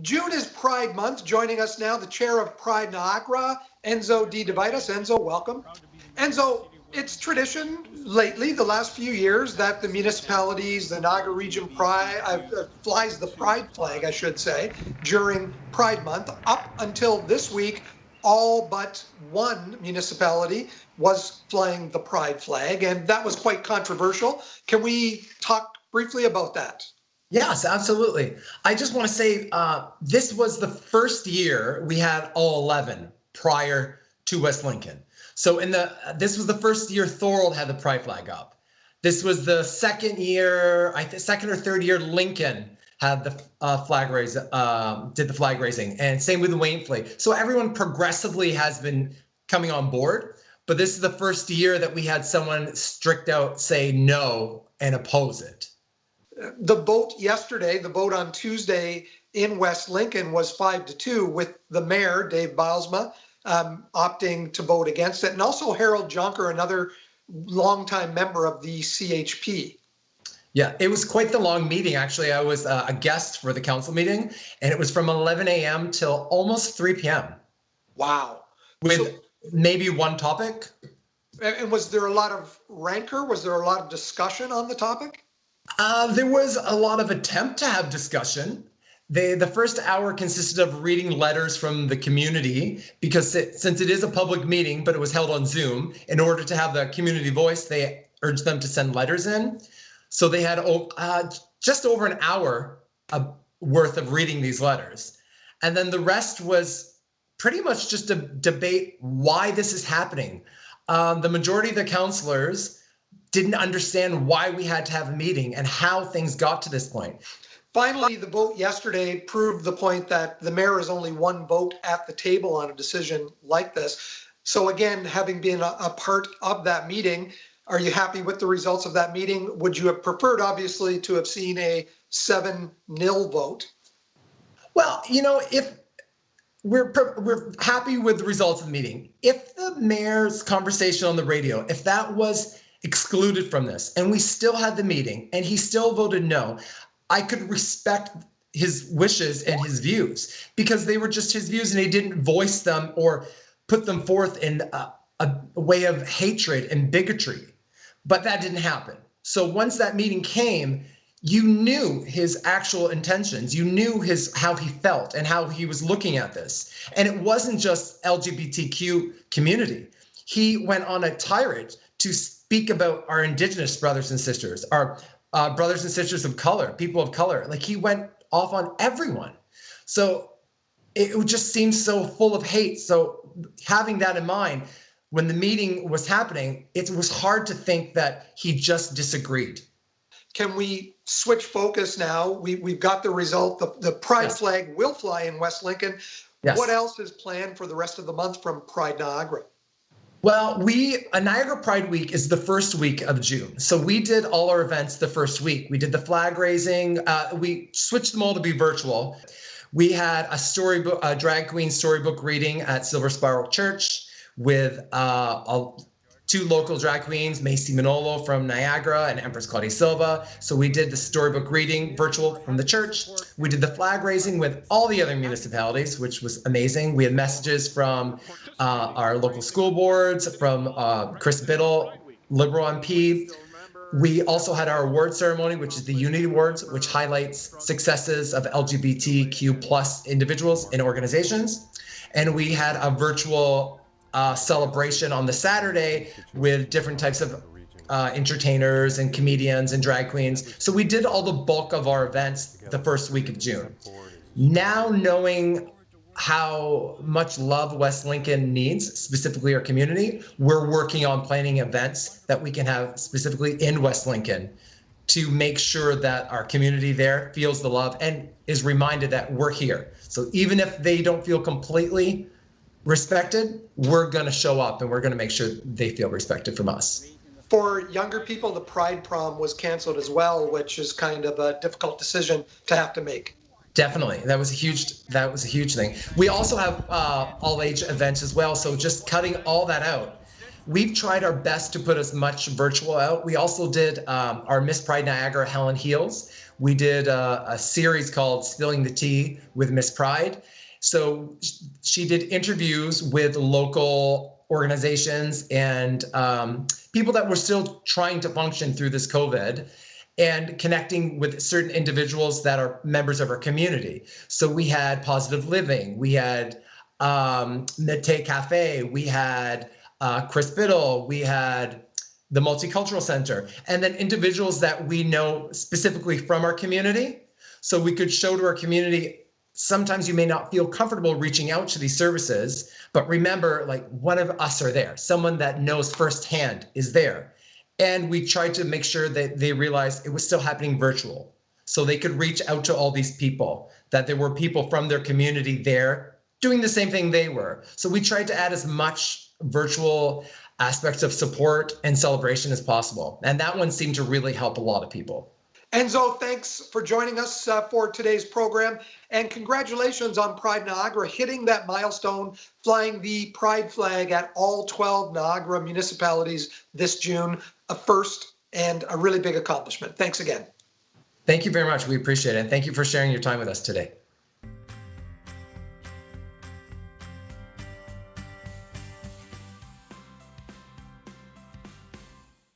June is Pride Month. Joining us now, the chair of Pride Niagara, Enzo Devitis. Enzo, welcome. Enzo, it's tradition lately, the last few years, that the municipalities, the Niagara Region Pride, flies the Pride flag, I should say, during Pride Month. Up until this week, all but one municipality was flying the Pride flag, and that was quite controversial. Can we talk briefly about that? Yes, absolutely. I just want to say this was the first year we had all 11 prior to West Lincoln. So this was the first year Thorold had the Pride flag up. This was the second year, second or third year Lincoln had the flag raise, did the flag raising, and same with the Wainfleet. So everyone progressively has been coming on board, but this is the first year that we had someone strict out say no and oppose it. The vote yesterday, the vote on Tuesday in West Lincoln was 5-2, with the mayor, Dave Bilesma, opting to vote against it, and also Harold Jonker, another longtime member of the CHP. Yeah, it was quite the long meeting. Actually, I was a guest for the council meeting, and it was from 11 a.m. till almost 3 p.m. Wow. With maybe one topic. And was there a lot of rancor? Was there a lot of discussion on the topic? There was a lot of attempt to have discussion. The first hour consisted of reading letters from the community, because since it is a public meeting, but it was held on Zoom, in order to have the community voice, they urged them to send letters in. So they had just over an hour worth of reading these letters. And then the rest was pretty much just a debate why this is happening. The majority of the councillors didn't understand why we had to have a meeting and how things got to this point. Finally, the vote yesterday proved the point that the mayor is only one vote at the table on a decision like this. So again, having been a part of that meeting, are you happy with the results of that meeting? Would you have preferred, obviously, to have seen a 7-0 vote? Well, if we're happy with the results of the meeting, if the mayor's conversation on the radio, if that was excluded from this and we still had the meeting and he still voted no, I could respect his wishes and his views, because they were just his views and he didn't voice them or put them forth in a way of hatred and bigotry. But that didn't happen. So once that meeting came, you knew his actual intentions. You knew how he felt and how he was looking at this. And it wasn't just LGBTQ community. He went on a tirade to speak about our Indigenous brothers and sisters, our brothers and sisters of color, people of color. Like, he went off on everyone. So it just seems so full of hate. So having that in mind, when the meeting was happening, it was hard to think that he just disagreed. Can we switch focus now? We've got the result. The Pride flag will fly in West Lincoln. Yes. What else is planned for the rest of the month from Pride Niagara? Well, Niagara Pride Week is the first week of June. So we did all our events the first week. We did the flag raising. We switched them all to be virtual. We had a drag queen storybook reading at Silver Spiral Church with 2 local drag queens, Macy Manolo from Niagara and Empress Claudia Silva. So we did the storybook reading virtual from the church. We did the flag raising with all the other municipalities, which was amazing. We had messages from our local school boards, from Chris Biddle, Liberal MP. We also had our award ceremony, which is the Unity Awards, which highlights successes of LGBTQ plus individuals in organizations. And we had a virtual celebration on the Saturday with different types of entertainers and comedians and drag queens. So we did all the bulk of our events the first week of June. Now, knowing how much love West Lincoln needs, specifically our community, we're working on planning events that we can have specifically in West Lincoln to make sure that our community there feels the love and is reminded that we're here. So even if they don't feel completely respected, we're going to show up and we're going to make sure they feel respected from us. For younger people, the Pride Prom was canceled as well, which is kind of a difficult decision to have to make. Definitely. That was a huge thing. We also have all age events as well. So just cutting all that out we've tried our best to put as much virtual out. We also did our Miss Pride Niagara, Helen Heels. We did a series called Spilling the Tea with Miss Pride. So she did interviews with local organizations and people that were still trying to function through this COVID, and connecting with certain individuals that are members of our community. So we had Positive Living, we had Mete Cafe, we had Chris Biddle, we had the Multicultural Center, and then individuals that we know specifically from our community. So we could show to our community, sometimes you may not feel comfortable reaching out to these services, but remember, like, one of us are there. Someone that knows firsthand is there. And we tried to make sure that they realized it was still happening virtual. So they could reach out to all these people, that there were people from their community there doing the same thing they were. So we tried to add as much virtual aspects of support and celebration as possible. And that one seemed to really help a lot of people. Enzo, thanks for joining us for today's program, and congratulations on Pride Niagara hitting that milestone, flying the Pride flag at all 12 Niagara municipalities this June, a first and a really big accomplishment. Thanks again. Thank you very much. We appreciate it. And thank you for sharing your time with us today.